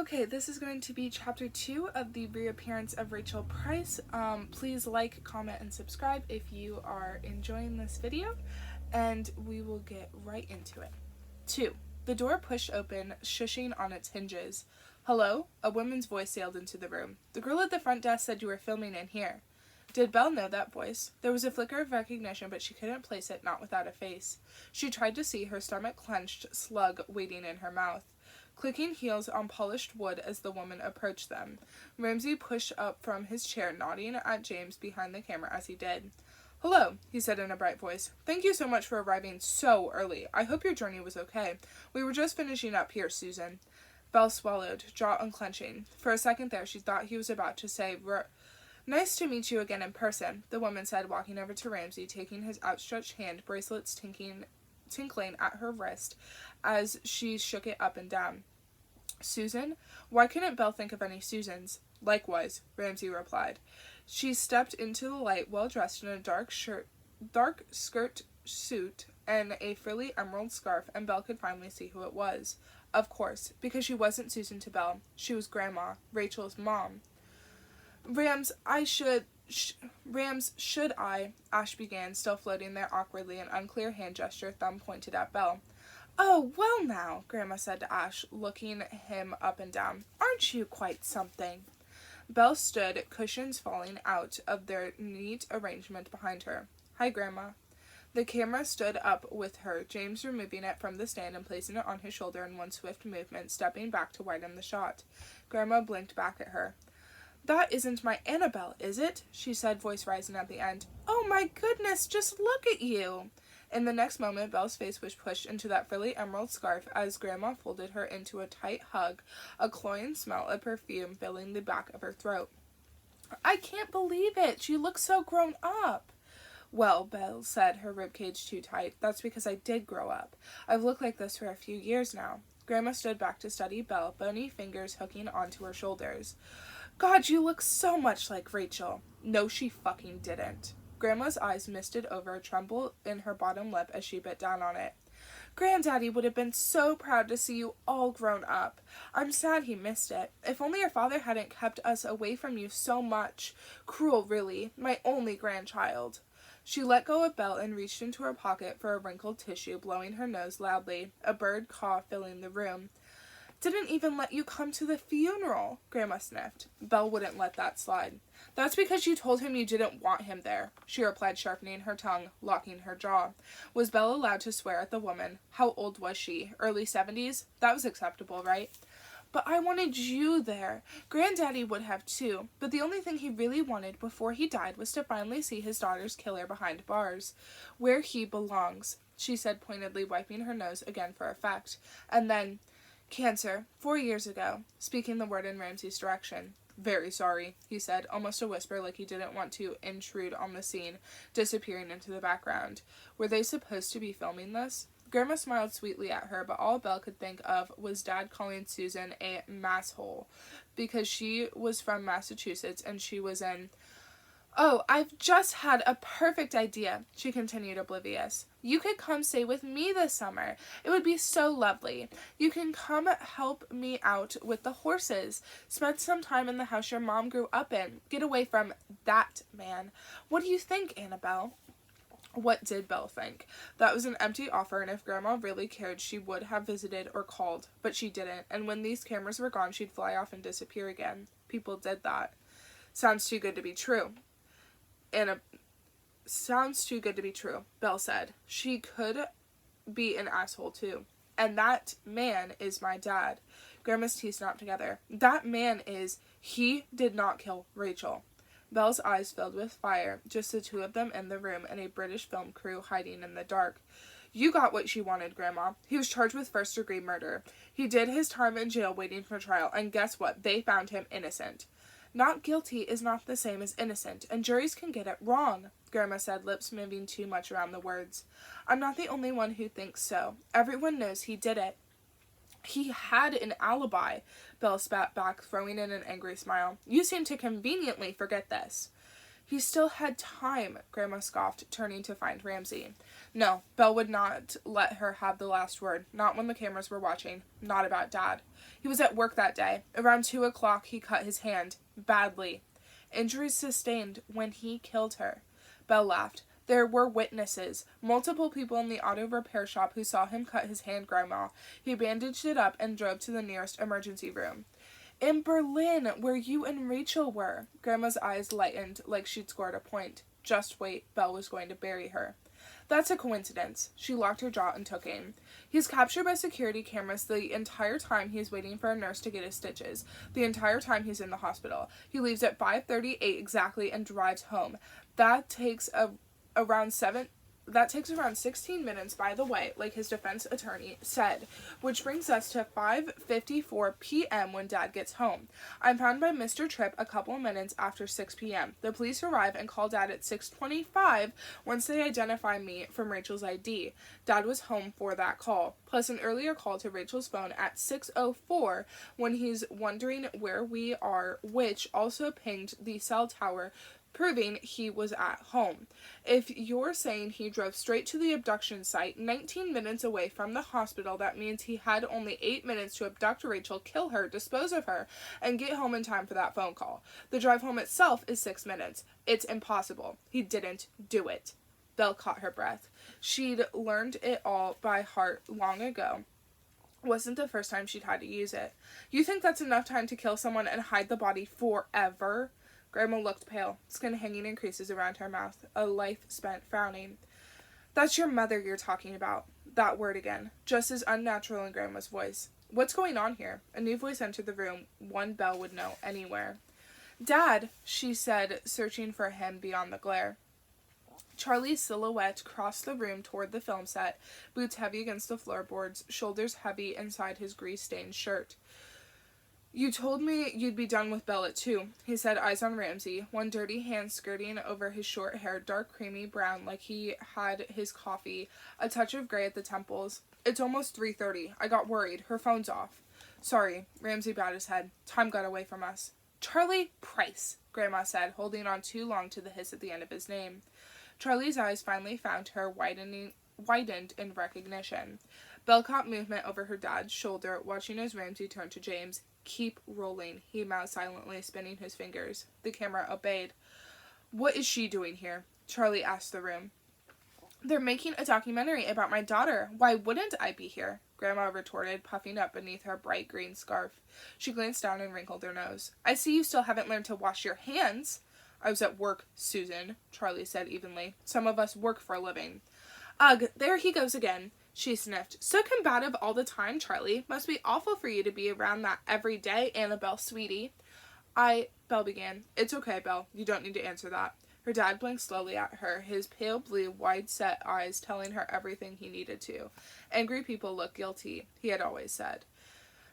Okay, this is going to be chapter 2 of the Reappearance of Rachel Price. Please like, comment, and subscribe if you are enjoying this video, and we will get right into it. 2. The door pushed open, shushing on its hinges. "Hello?" A woman's voice sailed into the room. "The girl at the front desk said you were filming in here." Did Belle know that voice? There was a flicker of recognition, but she couldn't place it, not without a face. She tried to see, her stomach clenched, slug waiting in her mouth. Clicking heels on polished wood as the woman approached them. Ramsay pushed up from his chair, nodding at James behind the camera as he did. "Hello," he said in a bright voice. "Thank you so much for arriving so early. I hope your journey was okay. We were just finishing up here, Susan." Belle swallowed, jaw unclenching. For a second there, she thought he was about to say, "Nice to meet you again in person," the woman said, walking over to Ramsay, taking his outstretched hand, bracelets tinkling at her wrist as she shook it up and down. "Susan?" Why couldn't Belle think of any Susans? "Likewise," Ramsay replied. She stepped into the light, well dressed in a dark skirt suit and a frilly emerald scarf, and Belle could finally see who it was. Of course, because she wasn't Susan to Belle. She was Grandma, Rachel's mom. Should I, Ash began, still floating there awkwardly, an unclear hand gesture, thumb pointed at Belle. "Oh, well now," Grandma said to Ash, looking him up and down. "Aren't you quite something?" Belle stood, cushions falling out of their neat arrangement behind her. "Hi, Grandma." The camera stood up with her, James removing it from the stand and placing it on his shoulder in one swift movement, stepping back to widen the shot. Grandma blinked back at her. "That isn't my Annabelle, is it?" she said, voice rising at the end. "Oh my goodness, just look at you!" In the next moment, Belle's face was pushed into that frilly emerald scarf as Grandma folded her into a tight hug, a cloying smell of perfume filling the back of her throat. "I can't believe it! You look so grown up!" "Well," Belle said, her ribcage too tight, "that's because I did grow up. I've looked like this for a few years now." Grandma stood back to study Belle, bony fingers hooking onto her shoulders. "God, you look so much like Rachel." "No, she fucking didn't." Grandma's eyes misted over, a tremble in her bottom lip as she bit down on it. "Granddaddy would have been so proud to see you all grown up. I'm sad he missed it. If only your father hadn't kept us away from you so much. Cruel, really. My only grandchild." She let go of Belle and reached into her pocket for a wrinkled tissue, blowing her nose loudly, a bird caw filling the room. "Didn't even let you come to the funeral," Grandma sniffed. Belle wouldn't let that slide. "That's because you told him you didn't want him there," she replied, sharpening her tongue, locking her jaw. Was Belle allowed to swear at the woman? How old was she? Early 70s? That was acceptable, right? "But I wanted you there. Granddaddy would have too, but the only thing he really wanted before he died was to finally see his daughter's killer behind bars. Where he belongs," she said pointedly, wiping her nose again for effect. And then, "Cancer, 4 years ago," speaking the word in Ramsay's direction. "Very sorry," he said, almost a whisper, like he didn't want to intrude on the scene, disappearing into the background. Were they supposed to be filming this? Grandma smiled sweetly at her, but all Belle could think of was Dad calling Susan a masshole, because she was from Massachusetts and she was in... "Oh, I've just had a perfect idea," she continued, oblivious. "You could come stay with me this summer. It would be so lovely. You can come help me out with the horses. Spend some time in the house your mom grew up in. Get away from that man. What do you think, Annabelle?" What did Belle think? That was an empty offer, and if Grandma really cared, she would have visited or called. But she didn't, and when these cameras were gone, she'd fly off and disappear again. People did that. "Sounds too good to be true." "Sounds too good to be true," Belle said. She could be an asshole too. "And that man is my dad." Grandma's teeth snapped together. "That man is... He did not kill Rachel." Belle's eyes filled with fire, just the two of them in the room and a British film crew hiding in the dark. "You got what she wanted, Grandma. He was charged with first-degree murder. He did his time in jail waiting for trial, and guess what? They found him innocent." "Not guilty is not the same as innocent, and juries can get it wrong," Grandma said, lips moving too much around the words. "I'm not the only one who thinks so. Everyone knows he did it." "He had an alibi," Belle spat back, throwing in an angry smile. "You seem to conveniently forget this." He still had time, Grandma scoffed, turning to find Ramsay. No, Belle would not let her have the last word, not when the cameras were watching, not about Dad. He was at work that day. Around 2 o'clock, he cut his hand. Badly. Injuries sustained when he killed her. Belle laughed. There were witnesses, multiple people in the auto repair shop who saw him cut his hand, Grandma. He bandaged it up and drove to the nearest emergency room. In Berlin, where you and Rachel were. Grandma's eyes lightened like she'd scored a point. Just wait, Belle was going to bury her. That's a coincidence. She locked her jaw and took aim. He's captured by security cameras the entire time he's waiting for a nurse to get his stitches. The entire time he's in the hospital. He leaves at 5:38 exactly and drives home. That takes around 16 minutes, by the way, like his defense attorney said, which brings us to 5:54 p.m. when Dad gets home. I'm found by Mr. Tripp a couple minutes after 6 p.m. The police arrive and call Dad at 6:25 once they identify me from Rachel's ID. Dad was home for that call, plus an earlier call to Rachel's phone at 6:04 when he's wondering where we are, which also pinged the cell tower, proving he was at home. If you're saying he drove straight to the abduction site, 19 minutes away from the hospital, that means he had only 8 minutes to abduct Rachel, kill her, dispose of her, and get home in time for that phone call. The drive home itself is 6 minutes. It's impossible. He didn't do it. Belle caught her breath. She'd learned it all by heart long ago. Wasn't the first time she'd had to use it. You think that's enough time to kill someone and hide the body forever? Grandma looked pale, skin hanging in creases around her mouth, a life spent frowning. That's your mother you're talking about. That word again, just as unnatural in Grandma's voice. What's going on here? A new voice entered the room, one Belle would know anywhere. Dad, she said, searching for him beyond the glare. Charlie's silhouette crossed the room toward the film set, boots heavy against the floorboards, shoulders heavy inside his grease-stained shirt. You told me you'd be done with Belle at 2, he said, eyes on Ramsay, one dirty hand skirting over his short hair, dark creamy brown like he had his coffee, a touch of gray at the temples. It's almost 3:30. I got worried. Her phone's off. Sorry, Ramsay bowed his head. Time got away from us. Charlie Price, Grandma said, holding on too long to the hiss at the end of his name. Charlie's eyes finally found her, widened in recognition. Belle caught movement over her dad's shoulder, watching as Ramsay turned to James. Keep rolling, he mouthed silently, spinning his fingers. The camera obeyed. What is she doing here? Charlie asked the room. They're making a documentary about my daughter. Why wouldn't I be here? Grandma retorted, puffing up beneath her bright green scarf. She glanced down and wrinkled her nose. I see you still haven't learned to wash your hands. I was at work, Susan, Charlie said evenly. Some of us work for a living. Ugh, there he goes again. She sniffed. So combative all the time, Charlie. Must be awful for you to be around that every day, Annabelle, sweetie. Belle began. It's okay, Belle. You don't need to answer that. Her dad blinked slowly at her, his pale blue, wide-set eyes telling her everything he needed to. Angry people look guilty, he had always said.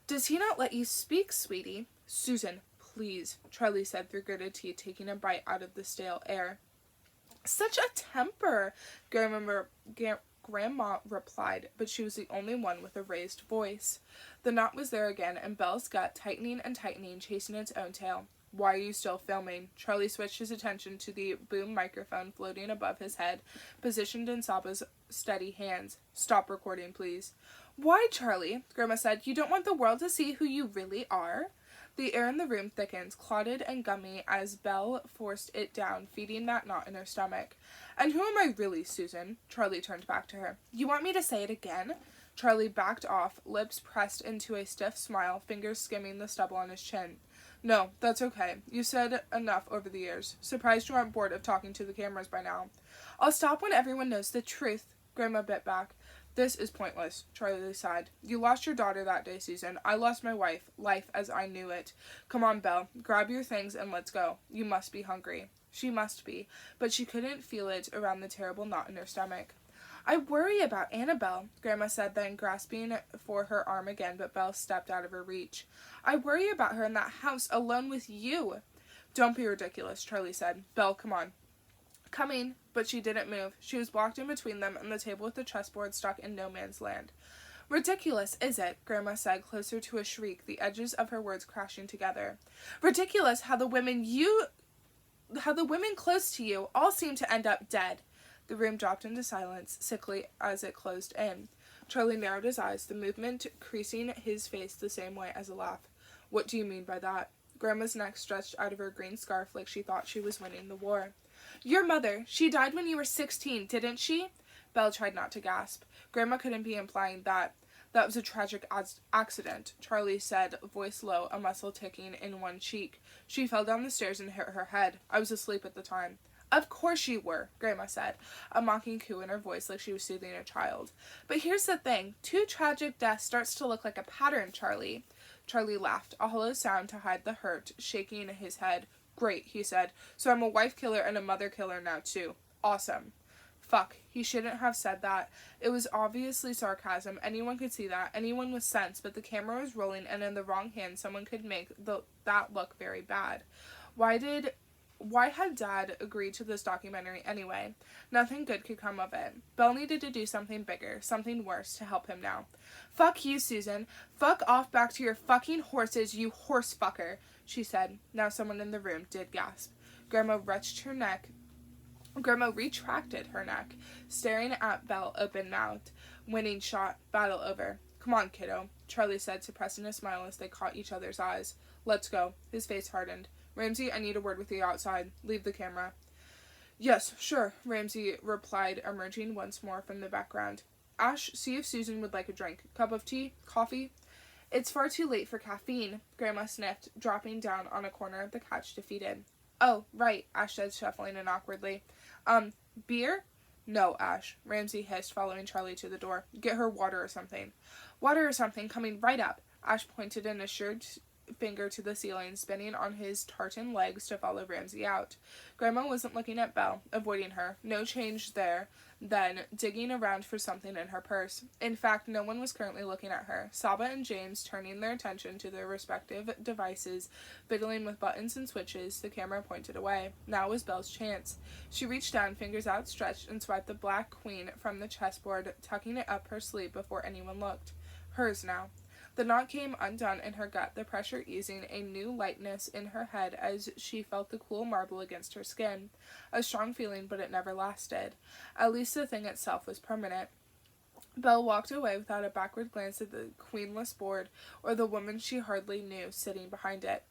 Does he not let you speak, sweetie? Susan, please, Charlie said through gritted teeth, taking a bite out of the stale air. Such a temper, Grandma replied, but she was the only one with a raised voice. The knot was there again, and Belle's gut tightening and tightening, chasing its own tail. Why are you still filming? Charlie switched his attention to the boom microphone floating above his head, positioned in Saba's steady hands. Stop recording, please. Why, Charlie? Grandma said. You don't want the world to see who you really are? The air in the room thickened, clotted and gummy, as Belle forced it down, feeding that knot in her stomach. And who am I really, Susan? Charlie turned back to her. You want me to say it again? Charlie backed off, lips pressed into a stiff smile, fingers skimming the stubble on his chin. No, that's okay. You said enough over the years. Surprised you aren't bored of talking to the cameras by now. I'll stop when everyone knows the truth. Grandma bit back. This is pointless, Charlie sighed. You lost your daughter that day, Susan. I lost my life as I knew it. Come on, Belle. Grab your things and let's go. You must be hungry. She must be, but she couldn't feel it around the terrible knot in her stomach. I worry about Annabelle, Grandma said, then grasping for her arm again, but Belle stepped out of her reach. I worry about her in that house, alone with you. Don't be ridiculous, Charlie said. Belle, come on. Coming, but she didn't move. She was blocked in between them and the table with the chessboard stuck in no man's land. Ridiculous, is it? Grandma said, closer to a shriek, the edges of her words crashing together. Ridiculous how the women you how the women close to you all seem to end up dead. The room dropped into silence, sickly as it closed in. Charlie narrowed his eyes, the movement creasing his face the same way as a laugh. What do you mean by that? Grandma's neck stretched out of her green scarf like she thought she was winning the war. Your mother, she died when you were 16, didn't she? Belle tried not to gasp. Grandma couldn't be implying that. That was a tragic accident, Charlie said, voice low, a muscle ticking in one cheek. She fell down the stairs and hit her head. I was asleep at the time. Of course you were, Grandma said, a mocking coo in her voice like she was soothing a child. But here's the thing. 2 tragic deaths starts to look like a pattern, Charlie. Charlie laughed, a hollow sound to hide the hurt, shaking his head. Great, he said. So I'm a wife killer and a mother killer now, too. Awesome. Fuck, he shouldn't have said that. It was obviously sarcasm. Anyone could see that. Anyone with sense, but the camera was rolling, and in the wrong hand, someone could make that look very bad. Why had Dad agreed to this documentary anyway? Nothing good could come of it. Belle needed to do something bigger, something worse, to help him now. Fuck you, Susan. Fuck off back to your fucking horses, you horse fucker, she said. Now someone in the room did gasp. Grandma retracted her neck, staring at Belle open-mouthed. Winning shot. Battle over. Come on, kiddo, Charlie said, suppressing a smile as they caught each other's eyes. Let's go. His face hardened. Ramsey, I need a word with you outside. Leave the camera. Yes, sure, Ramsey replied, emerging once more from the background. Ash, see if Susan would like a drink. Cup of tea? Coffee? It's far too late for caffeine, Grandma sniffed, dropping down on a corner of the couch defeated. Oh, right, Ash said, shuffling in awkwardly. Beer? No, Ash, Ramsey hissed, following Charlie to the door. Get her water or something. Water or something, coming right up. Ash pointed an assured finger to the ceiling, spinning on his tartan legs to follow Ramsey out. Grandma wasn't looking at Belle, avoiding her. No change there, then, digging around for something in her purse. In fact, no one was currently looking at her. Saba and James, turning their attention to their respective devices, fiddling with buttons and switches, the camera pointed away. Now was Belle's chance. She reached down, fingers outstretched, and swiped the black queen from the chessboard, tucking it up her sleeve before anyone looked. Hers now. The knot came undone in her gut, the pressure easing, a new lightness in her head as she felt the cool marble against her skin. A strong feeling, but it never lasted. At least the thing itself was permanent. Belle walked away without a backward glance at the queenless board or the woman she hardly knew sitting behind it.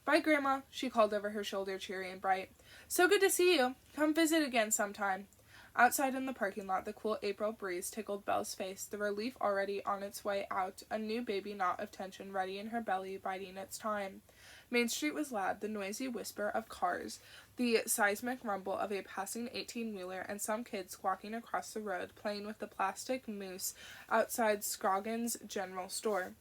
Bye, Grandma, she called over her shoulder, cheery and bright. So good to see you. Come visit again sometime. Outside in the parking lot, the cool April breeze tickled Belle's face, the relief already on its way out, a new baby knot of tension ready in her belly, biding its time. Main Street was loud, the noisy whisper of cars, the seismic rumble of a passing 18-wheeler, and some kids squawking across the road, playing with the plastic moose outside Scroggins' General Store.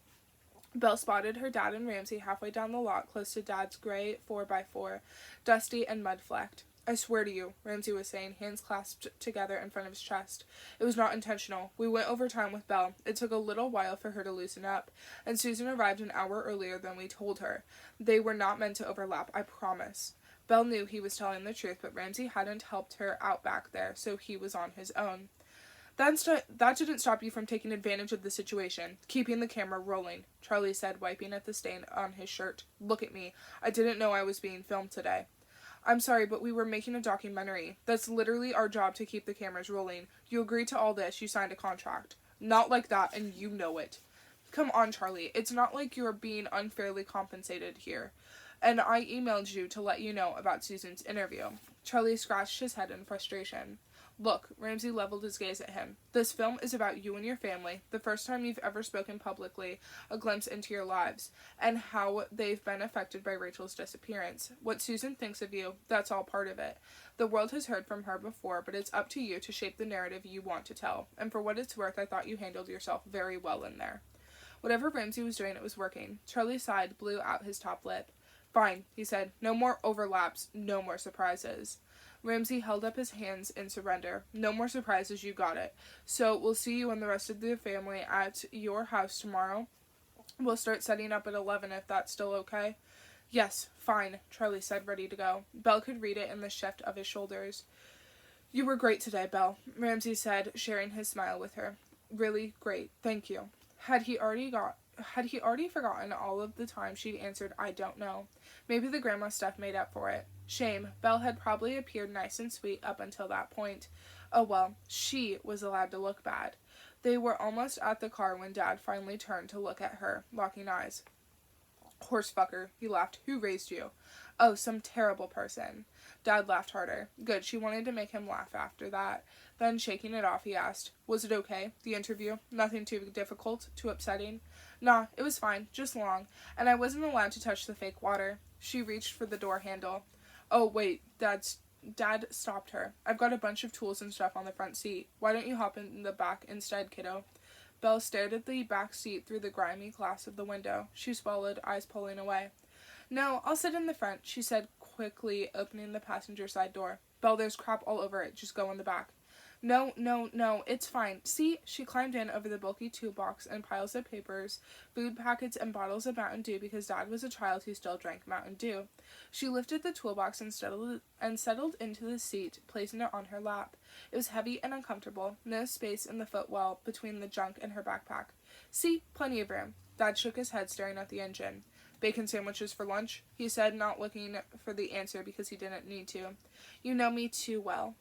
Belle spotted her dad and Ramsey halfway down the lot, close to Dad's gray 4x4, dusty and mud-flecked. I swear to you, Ramsey was saying, hands clasped together in front of his chest. It was not intentional. We went over time with Belle. It took a little while for her to loosen up, and Susan arrived an hour earlier than we told her. They were not meant to overlap, I promise. Belle knew he was telling the truth, but Ramsey hadn't helped her out back there, so he was on his own. That didn't stop you from taking advantage of the situation, keeping the camera rolling, Charlie said, wiping at the stain on his shirt. Look at me. I didn't know I was being filmed today. I'm sorry, but we were making a documentary. That's literally our job, to keep the cameras rolling. You agreed to all this. You signed a contract. Not like that, and you know it. Come on, Charlie. It's not like you're being unfairly compensated here. And I emailed you to let you know about Susan's interview. Charlie scratched his head in frustration. Look, Ramsey leveled his gaze at him. This film is about you and your family, the first time you've ever spoken publicly, a glimpse into your lives, and how they've been affected by Rachel's disappearance. What Susan thinks of you, that's all part of it. The world has heard from her before, but it's up to you to shape the narrative you want to tell, and for what it's worth, I thought you handled yourself very well in there. Whatever Ramsey was doing, it was working. Charlie sighed, blew out his top lip. Fine, he said. No more overlaps, no more surprises. Ramsey held up his hands in surrender. No more surprises, you got it. So, we'll see you and the rest of the family at your house tomorrow. We'll start setting up at 11 if that's still okay. Yes, fine, Charlie said, ready to go. Belle could read it in the shift of his shoulders. You were great today, Belle, Ramsey said, sharing his smile with her. Really great, thank you. Had he already Had he already forgotten all of the time she'd answered, I don't know? Maybe the grandma stuff made up for it. Shame. Belle had probably appeared nice and sweet up until that point. Oh well, she was allowed to look bad. They were almost at the car when Dad finally turned to look at her, locking eyes. Horsefucker, he laughed. Who raised you? Oh, some terrible person. Dad laughed harder. Good, she wanted to make him laugh after that. Then, shaking it off, he asked, Was it okay, the interview? Nothing too difficult, too upsetting? Nah, it was fine, just long, and I wasn't allowed to touch the fake water. She reached for the door handle. Oh, wait, Dad stopped her. I've got a bunch of tools and stuff on the front seat. Why don't you hop in the back instead, kiddo? Belle stared at the back seat through the grimy glass of the window. She swallowed, eyes pulling away. No, I'll sit in the front, she said quickly, opening the passenger side door. Belle, there's crap all over it. Just go in the back. No, it's fine. See? She climbed in over the bulky toolbox and piles of papers, food packets, and bottles of Mountain Dew because Dad was a child who still drank Mountain Dew. She lifted the toolbox and settled into the seat, placing it on her lap. It was heavy and uncomfortable, no space in the footwell between the junk and her backpack. See? Plenty of room. Dad shook his head, staring at the engine. Bacon sandwiches for lunch? He said, not looking for the answer because he didn't need to. You know me too well.